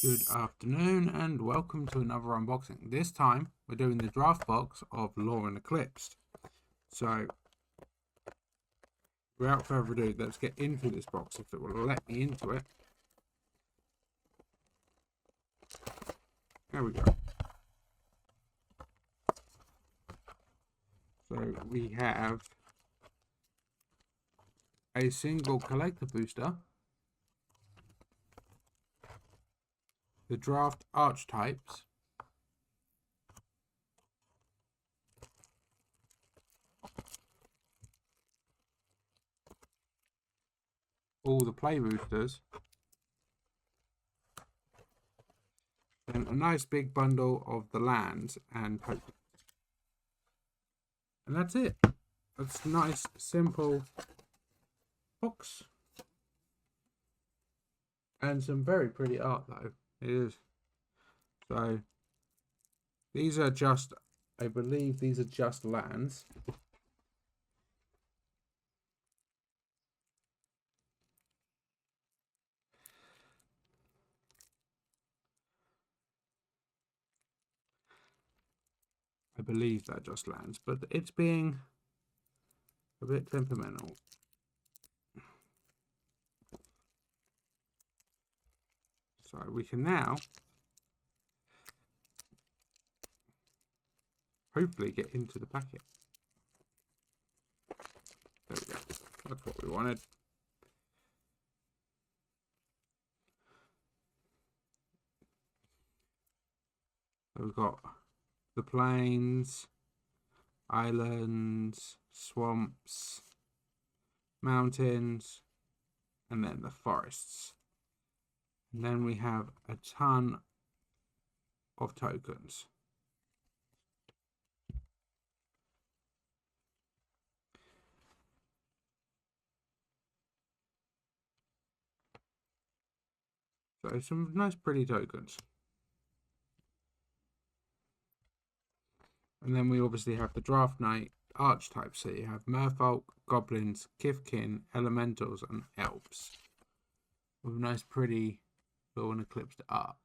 Good afternoon and welcome to another unboxing. This time we're doing the draft box of Lorwyn Eclipse. So without further ado, let's get into this box if it will let me into it. There we go. So we have a single collector booster, the draft archetypes, all the play boosters, and a nice big bundle of the lands and tokens. And that's it. That's a nice, simple box. And some very pretty art though. It is. So these are just, I believe these are just lands. I believe they're just lands, but it's being a bit temperamental. So we can now hopefully get into the packet. There we go. That's what we wanted. So we've got the plains, islands, swamps, mountains, and then the forests. And then we have a ton of tokens. So some nice pretty tokens. And then we obviously have the draft night archetypes. So you have merfolk, goblins, kithkin, elementals, and elves. With nice pretty Lorwyn Eclipse art.